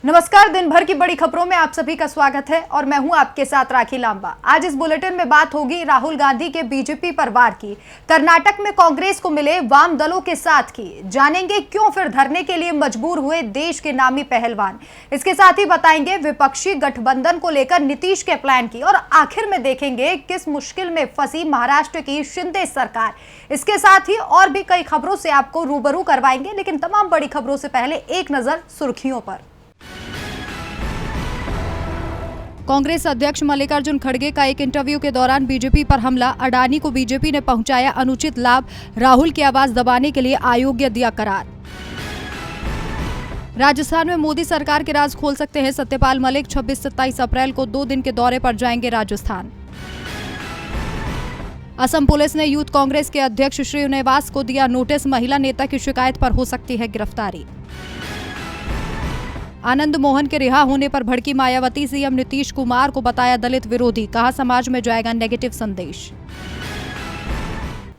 नमस्कार। दिन भर की बड़ी खबरों में आप सभी का स्वागत है और मैं हूं आपके साथ राखी लांबा। आज इस बुलेटिन में बात होगी राहुल गांधी के बीजेपी पर वार की, कर्नाटक में कांग्रेस को मिले वाम दलों के साथ की, जानेंगे क्यों फिर धरने के लिए मजबूर हुए देश के नामी पहलवान। इसके साथ ही बताएंगे विपक्षी गठबंधन को लेकर नीतीश के प्लान की और आखिर में देखेंगे किस मुश्किल में फंसी महाराष्ट्र की शिंदे सरकार। इसके साथ ही और भी कई खबरों से आपको रूबरू करवाएंगे, लेकिन तमाम बड़ी खबरों से पहले एक नजर सुर्खियों पर। कांग्रेस अध्यक्ष मल्लिकार्जुन खड़गे का एक इंटरव्यू के दौरान बीजेपी पर हमला, अडानी को बीजेपी ने पहुंचाया अनुचित लाभ, राहुल की आवाज दबाने के लिए अयोग्य दिया करार। राजस्थान में मोदी सरकार के राज खोल सकते हैं सत्यपाल मलिक, 26-27 अप्रैल को 2 दिन के दौरे पर जाएंगे राजस्थान। असम पुलिस ने यूथ कांग्रेस के अध्यक्ष श्रीनिवास को दिया नोटिस, महिला नेता की शिकायत पर हो सकती है गिरफ्तारी। आनंद मोहन के रिहा होने पर भड़की मायावती, सीएम नीतीश कुमार को बताया दलित विरोधी, कहा समाज में जाएगा नेगेटिव संदेश।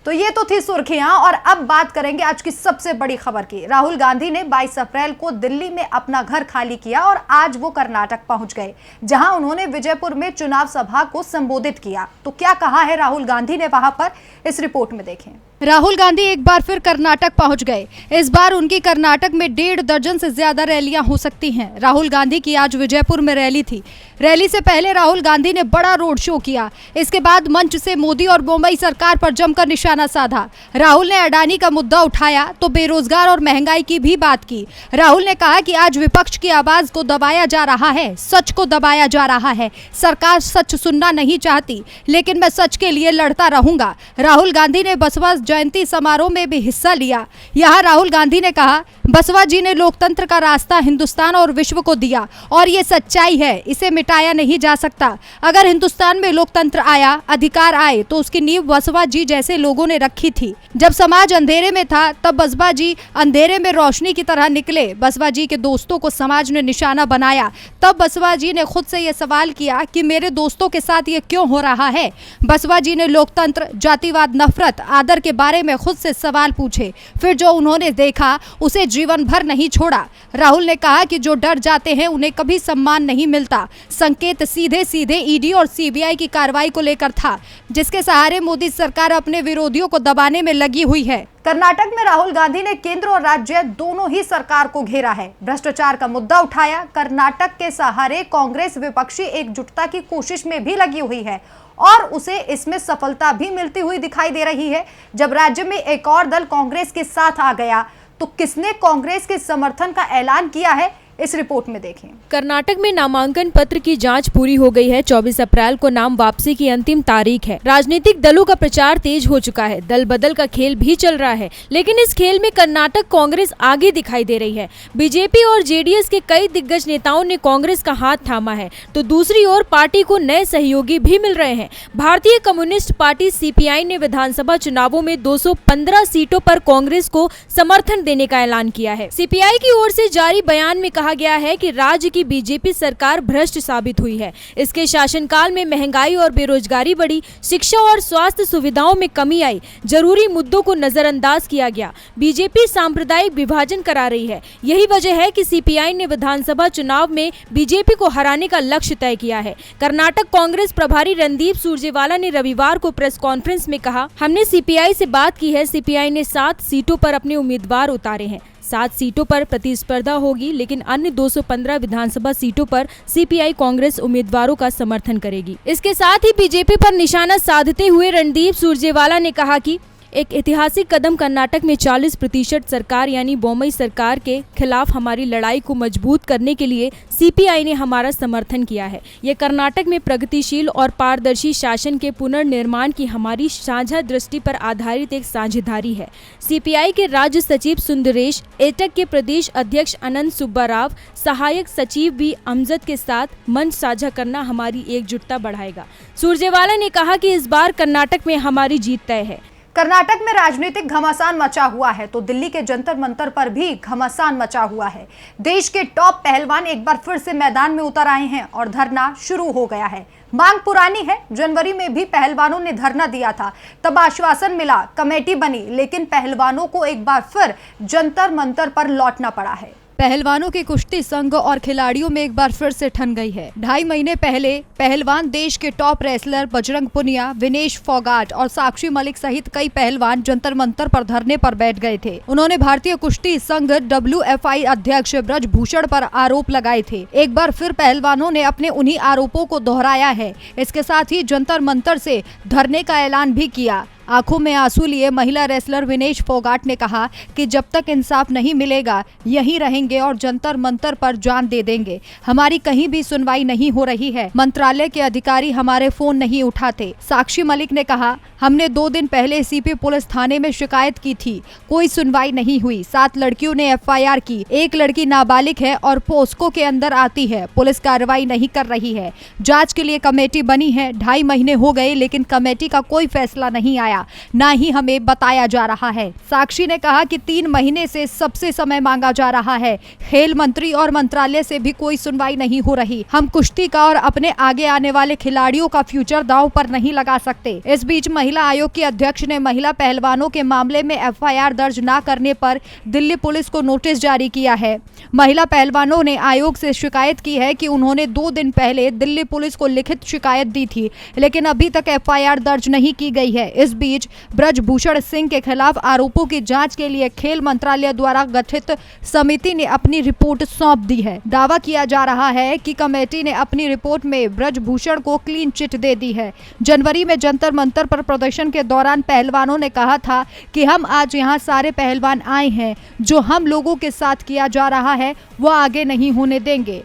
तो ये तो थी सुर्खियां और अब बात करेंगे आज की सबसे बड़ी खबर की। राहुल गांधी ने 22 अप्रैल को दिल्ली में अपना घर खाली किया और आज वो कर्नाटक पहुंच गए, जहां उन्होंने विजयपुर में चुनाव सभा को संबोधित किया। तो क्या कहा है राहुल गांधी ने वहां पर, इस रिपोर्ट में देखें। राहुल गांधी एक बार फिर कर्नाटक पहुंच गए। इस बार उनकी कर्नाटक में 1.5 दर्जन से ज्यादा रैलियां हो सकती हैं। राहुल गांधी की आज विजयपुर में रैली थी। रैली से पहले राहुल गांधी ने बड़ा रोड शो किया। इसके बाद मंच से मोदी और मुंबई सरकार पर जमकर निशाना साधा। राहुल ने अडानी का मुद्दा उठाया तो बेरोजगार और महंगाई की भी बात की। राहुल ने कहा कि आज विपक्ष की आवाज को दबाया जा रहा है, सच को दबाया जा रहा है। सरकार सच सुनना नहीं चाहती, लेकिन मैं सच के लिए लड़ता रहूंगा। राहुल गांधी ने बसपा जयंती समारोह में भी हिस्सा लिया। यहाँ राहुल गांधी ने कहा, बसपा जी ने लोकतंत्र का रास्ता हिंदुस्तान और विश्व को दिया और ये सच्चाई है, इसे मिटाया नहीं जा सकता। अगर हिंदुस्तान में लोकतंत्र आया, अधिकार आए, तो उसकी नींव बसपा जी जैसे लोगों ने रखी थी। जब समाज अंधेरे में था तब बसपा जी अंधेरे में रोशनी की तरह निकले। बसपा जी के दोस्तों को समाज ने निशाना बनाया। तब बसपा जी ने खुद से ये सवाल किया कि मेरे दोस्तों के साथ ये क्यों हो रहा है। बसपा जी ने लोकतंत्र, जातिवाद, नफरत, आदर के बारे में खुद से सवाल पूछे। फिर जो उन्होंने देखा उसे जीवन भर नहीं छोड़ा। राहुल ने कहा कि जो डर जाते हैं उन्हें कभी सम्मान नहीं मिलता। संकेत सीधे सीधे ईडी और सीबीआई की कार्रवाई को लेकर था, जिसके सहारे मोदी सरकार अपने विरोधियों को दबाने में लगी हुई है। कर्नाटक में राहुल गांधी ने केंद्र और राज्य दोनों ही सरकार को घेरा है, भ्रष्टाचार का मुद्दा उठाया। कर्नाटक के सहारे कांग्रेस विपक्षी एकजुटता की कोशिश में भी लगी हुई है और उसे इसमें सफलता भी मिलती हुई दिखाई दे रही है। जब राज्य में एक और दल कांग्रेस के साथ आ गया तो किसने कांग्रेस के समर्थन का ऐलान किया है, इस रिपोर्ट में देखें। कर्नाटक में नामांकन पत्र की जांच पूरी हो गई है। 24 अप्रैल को नाम वापसी की अंतिम तारीख है। राजनीतिक दलों का प्रचार तेज हो चुका है, दल बदल का खेल भी चल रहा है, लेकिन इस खेल में कर्नाटक कांग्रेस आगे दिखाई दे रही है। बीजेपी और जेडीएस के कई दिग्गज नेताओं ने कांग्रेस का हाथ थामा है, तो दूसरी ओर पार्टी को नए सहयोगी भी मिल रहे हैं। भारतीय कम्युनिस्ट पार्टी सीपीआई ने विधानसभा चुनावों में 215 सीटों पर कांग्रेस को समर्थन देने का ऐलान किया है। सीपीआई की ओर से जारी बयान में कहा गया है कि राज्य की बीजेपी सरकार भ्रष्ट साबित हुई है। इसके शासनकाल में महंगाई और बेरोजगारी बढ़ी, शिक्षा और स्वास्थ्य सुविधाओं में कमी आई, जरूरी मुद्दों को नजरअंदाज किया गया। बीजेपी सांप्रदायिक विभाजन करा रही है। यही वजह है कि सीपीआई ने विधानसभा चुनाव में बीजेपी को हराने का लक्ष्य तय किया है। कर्नाटक कांग्रेस प्रभारी रणदीप सुरजेवाला ने रविवार को प्रेस कॉन्फ्रेंस में कहा, हमने सीपीआई से बात की है। सीपीआई ने 7 सीटों पर अपने उम्मीदवार उतारे हैं। 7 सीटों पर प्रतिस्पर्धा होगी, लेकिन अन्य 215 विधानसभा सीटों पर सीपीआई कांग्रेस उम्मीदवारों का समर्थन करेगी। इसके साथ ही बीजेपी पर निशाना साधते हुए रणदीप सुरजेवाला ने कहा कि एक ऐतिहासिक कदम कर्नाटक में 40% सरकार यानी बोम्मई सरकार के खिलाफ हमारी लड़ाई को मजबूत करने के लिए सीपीआई ने हमारा समर्थन किया है। ये कर्नाटक में प्रगतिशील और पारदर्शी शासन के पुनर्निर्माण की हमारी साझा दृष्टि पर आधारित एक साझेदारी है। सीपीआई के राज्य सचिव सुंदरेश, एटक के प्रदेश अध्यक्ष अनंत सुब्बा राव, सहायक सचिव बी अमजद के साथ मंच साझा करना हमारी एकजुटता बढ़ाएगा। सुरजेवाला ने कहा कि इस बार कर्नाटक में हमारी जीत तय है। कर्नाटक में राजनीतिक घमासान मचा हुआ है तो दिल्ली के जंतर मंतर पर भी घमासान मचा हुआ है। देश के टॉप पहलवान एक बार फिर से मैदान में उतर आए हैं और धरना शुरू हो गया है। मांग पुरानी है, जनवरी में भी पहलवानों ने धरना दिया था, तब आश्वासन मिला, कमेटी बनी, लेकिन पहलवानों को एक बार फिर जंतर मंतर पर लौटना पड़ा है। पहलवानों के कुश्ती संघ और खिलाड़ियों में एक बार फिर से ठन गई है। 2.5 महीने पहले पहलवान देश के टॉप रेसलर बजरंग पुनिया, विनेश फोगाट और साक्षी मलिक सहित कई पहलवान जंतर मंतर पर धरने पर बैठ गए थे। उन्होंने भारतीय कुश्ती संघ WFI अध्यक्ष ब्रजभूषण पर आरोप लगाए थे। एक बार फिर पहलवानों ने अपने उन्हीं आरोपों को दोहराया है। इसके साथ ही जंतर मंतर से धरने का ऐलान भी किया। आंखों में आंसू लिए महिला रेसलर विनेश फोगाट ने कहा कि जब तक इंसाफ नहीं मिलेगा यहीं रहेंगे और जंतर मंतर पर जान दे देंगे। हमारी कहीं भी सुनवाई नहीं हो रही है। मंत्रालय के अधिकारी हमारे फोन नहीं उठाते। साक्षी मलिक ने कहा, हमने 2 दिन पहले सीपी पुलिस थाने में शिकायत की थी, कोई सुनवाई नहीं हुई। 7 लड़कियों ने FIR की, एक लड़की नाबालिग है और पोस्को के अंदर आती है। पुलिस कार्रवाई नहीं कर रही है। जांच के लिए कमेटी बनी है। 2.5 महीने हो गए लेकिन कमेटी का कोई फैसला नहीं आया, ना ही हमें बताया जा रहा है। साक्षी ने कहा कि 3 महीने से सबसे समय मांगा जा रहा है। खेल मंत्री और मंत्रालय से भी कोई सुनवाई नहीं हो रही। हम कुश्ती का और अपने आगे आने वाले खिलाड़ियों का फ्यूचर दांव पर नहीं लगा सकते। इस बीच महिला आयोग की अध्यक्ष ने महिला पहलवानों के मामले में FIR दर्ज न करने पर दिल्ली पुलिस को नोटिस जारी किया है। महिला पहलवानों ने आयोग से शिकायत की है कि उन्होंने 2 दिन पहले दिल्ली पुलिस को लिखित शिकायत दी थी, लेकिन अभी तक FIR दर्ज नहीं की गई है। इस बीच ब्रजभूषण सिंह के खिलाफ आरोपों की जांच के लिए खेल मंत्रालय द्वारा गठित समिति ने अपनी रिपोर्ट सौंप दी है। दावा किया जा रहा है कि कमेटी ने अपनी रिपोर्ट में ब्रजभूषण को क्लीन चिट दे दी है। जनवरी में जंतर मंतर पर प्रदर्शन के दौरान पहलवानों ने कहा था कि हम आज यहाँ सारे पहलवान आए हैं, जो हम लोगों के साथ किया जा रहा है वो आगे नहीं होने देंगे।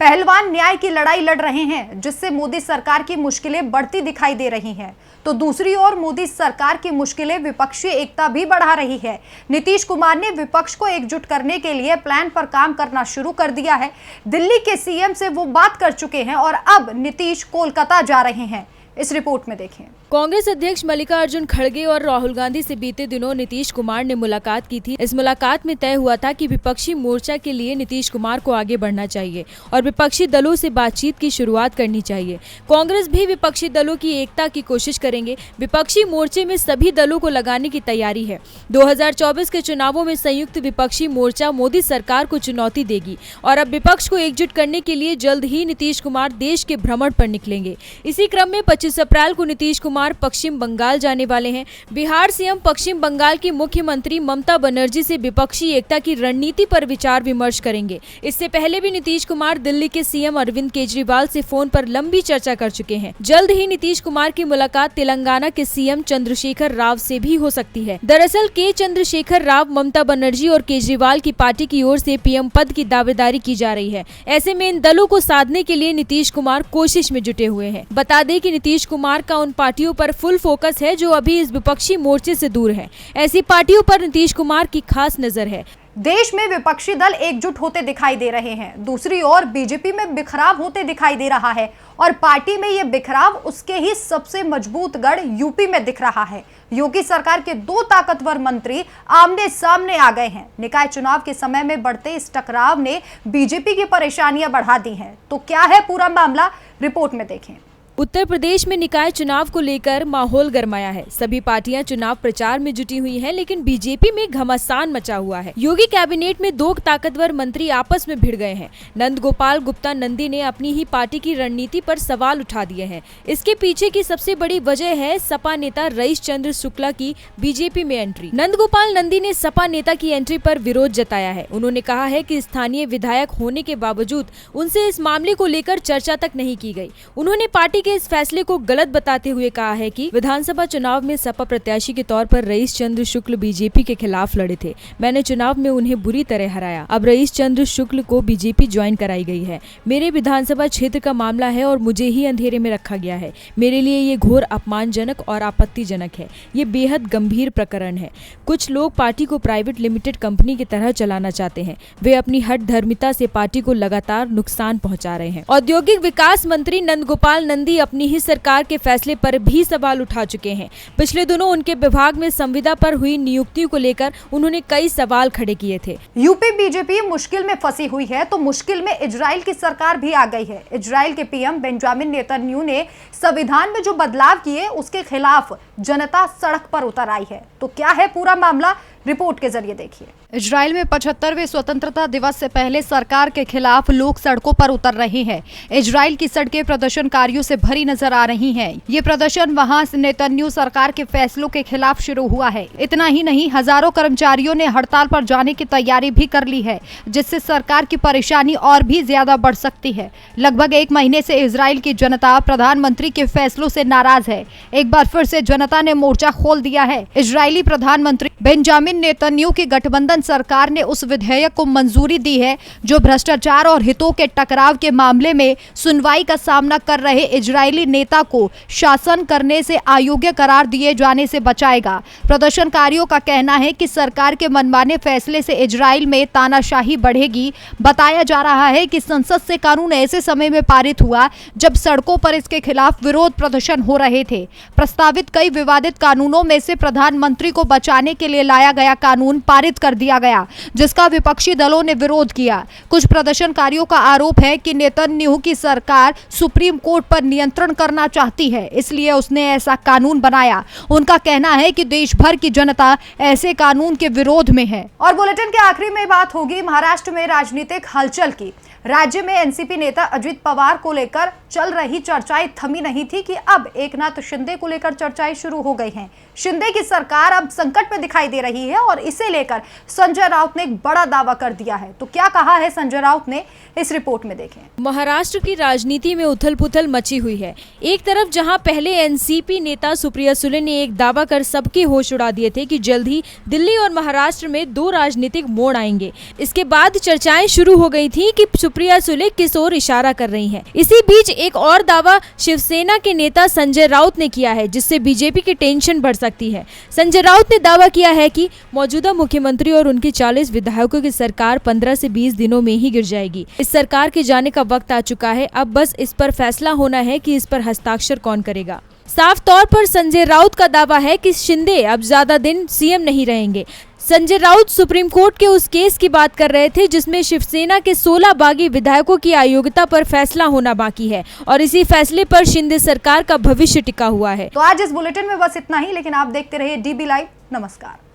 पहलवान न्याय की लड़ाई लड़ रहे हैं, जिससे मोदी सरकार की मुश्किलें बढ़ती दिखाई दे रही हैं। तो दूसरी ओर मोदी सरकार की मुश्किलें विपक्षी एकता भी बढ़ा रही है। नीतीश कुमार ने विपक्ष को एकजुट करने के लिए प्लान पर काम करना शुरू कर दिया है। दिल्ली के CM से वो बात कर चुके हैं और अब नीतीश कोलकाता जा रहे हैं। इस रिपोर्ट में देखें। कांग्रेस अध्यक्ष मल्लिकार्जुन खड़गे और राहुल गांधी से बीते दिनों नीतीश कुमार ने मुलाकात की थी। इस मुलाकात में तय हुआ था कि विपक्षी मोर्चा के लिए नीतीश कुमार को आगे बढ़ना चाहिए और विपक्षी दलों से बातचीत की शुरुआत करनी चाहिए। कांग्रेस भी विपक्षी दलों की एकता की कोशिश करेंगे। विपक्षी मोर्चे में सभी दलों को लगाने की तैयारी है। 2024 के चुनावों में संयुक्त विपक्षी मोर्चा मोदी सरकार को चुनौती देगी और अब विपक्ष को एकजुट करने के लिए जल्द ही नीतीश कुमार देश के भ्रमण पर निकलेंगे। इसी क्रम में 25 अप्रैल को नीतीश कुमार पश्चिम बंगाल जाने वाले हैं। बिहार CM पश्चिम बंगाल की मुख्यमंत्री ममता बनर्जी से विपक्षी एकता की रणनीति पर विचार विमर्श करेंगे। इससे पहले भी नीतीश कुमार दिल्ली के CM अरविंद केजरीवाल से फोन पर लंबी चर्चा कर चुके हैं। जल्द ही नीतीश कुमार की मुलाकात तेलंगाना के CM चंद्रशेखर राव से भी हो सकती है। दरअसल के चंद्रशेखर राव, ममता बनर्जी और केजरीवाल की पार्टी की ओर से PM पद की दावेदारी की जा रही है। ऐसे में इन दलों को साधने के लिए नीतीश कुमार कोशिश में जुटे हुए हैं। बता दें कि नीतीश कुमार का उन पार्टियों पर फुल फोकस है जो अभी इस विपक्षी मोर्चे से दूर है। ऐसी पार्टियों पर नीतीश कुमार की खास नजर है। देश में विपक्षी दल एकजुट होते दिखाई दे रहे हैं। दूसरी ओर बीजेपी में बिखराव होते दिखाई दे रहा है और पार्टी में यह बिखराव उसके ही सबसे मजबूत गढ़ यूपी में दिख रहा है। योगी सरकार के 2 ताकतवर मंत्री आमने सामने आ गए हैं। निकाय चुनाव के समय में बढ़ते इस टकराव ने बीजेपी की परेशानियां बढ़ा दी हैं। तो क्या है पूरा मामला, रिपोर्ट में देखें। उत्तर प्रदेश में निकाय चुनाव को लेकर माहौल गरमाया है। सभी पार्टियां चुनाव प्रचार में जुटी हुई हैं, लेकिन बीजेपी में घमासान मचा हुआ है। योगी कैबिनेट में 2 ताकतवर मंत्री आपस में भिड़ गए हैं। नंद गोपाल गुप्ता नंदी ने अपनी ही पार्टी की रणनीति पर सवाल उठा दिए हैं। इसके पीछे की सबसे बड़ी वजह है सपा नेता रईस चंद्र शुक्ला की बीजेपी में एंट्री। नंद गोपाल नंदी ने सपा नेता की एंट्री पर विरोध जताया है। उन्होंने कहा है कि स्थानीय विधायक होने के बावजूद उनसे इस मामले को लेकर चर्चा तक नहीं की गई। उन्होंने पार्टी के इस फैसले को गलत बताते हुए कहा है कि विधानसभा चुनाव में सपा प्रत्याशी के तौर पर रईस चंद्र शुक्ल बीजेपी के खिलाफ लड़े थे। मैंने चुनाव में उन्हें बुरी तरह हराया। अब रईस चंद्र शुक्ल को बीजेपी ज्वाइन कराई गई है। मेरे विधानसभा क्षेत्र का मामला है और मुझे ही अंधेरे में रखा गया है। मेरे लिए ये घोर अपमानजनक और आपत्तिजनक है। ये बेहद गंभीर प्रकरण है। कुछ लोग पार्टी को प्राइवेट लिमिटेड कंपनी की तरह चलाना चाहते हैं। वे अपनी हठधर्मिता से पार्टी को लगातार नुकसान पहुंचा रहे हैं। औद्योगिक विकास मंत्री नंद गोपाल नंदी अपनी ही सरकार के फैसले पर भी सवाल उठा चुके हैं। पिछले दिनों उनके विभाग में संविदा पर हुई नियुक्तियों को लेकर उन्होंने कई सवाल खड़े किए थे। यूपी बीजेपी मुश्किल में फंसी हुई है तो मुश्किल में इजराइल की सरकार भी आ गई है। इजराइल के PM बेंजामिन नेतन्याहू ने संविधान में जो बदलाव किए उसके खिलाफ जनता सड़क पर उतर आई है। तो क्या है पूरा मामला, रिपोर्ट के जरिए देखिए। इजराइल में 75वें स्वतंत्रता दिवस से पहले सरकार के खिलाफ लोग सड़कों पर उतर रहे हैं। इजराइल की सड़कें प्रदर्शनकारियों से भरी नजर आ रही हैं। ये प्रदर्शन वहां नेतन्याहू सरकार के फैसलों के खिलाफ शुरू हुआ है। इतना ही नहीं, हजारों कर्मचारियों ने हड़ताल पर जाने की तैयारी भी कर ली है, जिससे सरकार की परेशानी और भी ज्यादा बढ़ सकती है। लगभग एक महीने से इजराइल की जनता प्रधानमंत्री के फैसलों से नाराज है। एक बार फिर से जनता ने मोर्चा खोल दिया है। इजरायली प्रधानमंत्री बेंजामिन नेतन्याहू की गठबंधन सरकार ने उस विधेयक को मंजूरी दी है जो भ्रष्टाचार और हितों के टकराव के मामले में सुनवाई का सामना कर रहे इजरायली नेता को शासन करने से अयोग्य करार दिए जाने से बचाएगा। प्रदर्शनकारियों का कहना है कि सरकार के मनमाने फैसले से इजराइल में तानाशाही बढ़ेगी। बताया जा रहा है कि संसद से कानून ऐसे समय में पारित हुआ जब सड़कों पर इसके खिलाफ विरोध प्रदर्शन हो रहे थे। प्रस्तावित कई विवादित कानूनों में से प्रधानमंत्री को बचाने के लिए लाया गया कानून पारित कर दिया गया, जिसका विपक्षी दलों ने विरोध किया। कुछ प्रदर्शनकारियों का आरोप है कि नेतन्याहू की सरकार सुप्रीम कोर्ट पर नियंत्रण करना चाहती है, इसलिए उसने ऐसा कानून बनाया। उनका कहना है कि देश भर की जनता ऐसे कानून के विरोध में है। और बुलेटिन के आखिरी में बात होगी महाराष्ट्र में राजनीतिक हलचल की। राज्य में एनसीपी नेता अजित पवार को लेकर चल रही चर्चाएं थमी नहीं थी कि अब एकनाथ शिंदे को लेकर चर्चाएं शुरू हो गई हैं। शिंदे की सरकार अब संकट में दिखाई दे रही है और इसे लेकर संजय राउत ने एक बड़ा दावा कर दिया है। तो क्या कहा है संजय राउत ने, इस रिपोर्ट में देखें। महाराष्ट्र की राजनीति में उथल-पुथल मची हुई है। एक तरफ जहां पहले एनसीपी नेता सुप्रिया सुले ने एक दावा कर सबके होश उड़ा दिए थे कि जल्द ही दिल्ली और महाराष्ट्र में दो राजनीतिक मोड़ आएंगे। इसके बाद चर्चाएं शुरू हो गई थी कि सुप्रिया सुले किस ओर इशारा कर रही हैं। इसी बीच एक और दावा शिवसेना के नेता संजय राउत ने किया है, जिससे बीजेपी की टेंशन बढ़ सकती है। संजय राउत ने दावा किया है कि मौजूदा मुख्यमंत्री और उनके 40 विधायकों की सरकार 15 से 20 दिनों में ही गिर जाएगी। इस सरकार के जाने का वक्त आ चुका है। अब बस इस पर फैसला होना है कि इस पर हस्ताक्षर कौन करेगा। साफ तौर पर संजय राउत का दावा है कि शिंदे अब ज्यादा दिन सीएम नहीं रहेंगे। संजय राउत सुप्रीम कोर्ट के उस केस की बात कर रहे थे जिसमें शिवसेना के 16 बागी विधायकों की अयोग्यता पर फैसला होना बाकी है और इसी फैसले पर शिंदे सरकार का भविष्य टिका हुआ है। तो आज इस बुलेटिन में बस इतना ही, लेकिन आप देखते रहिए DB लाइव। नमस्कार।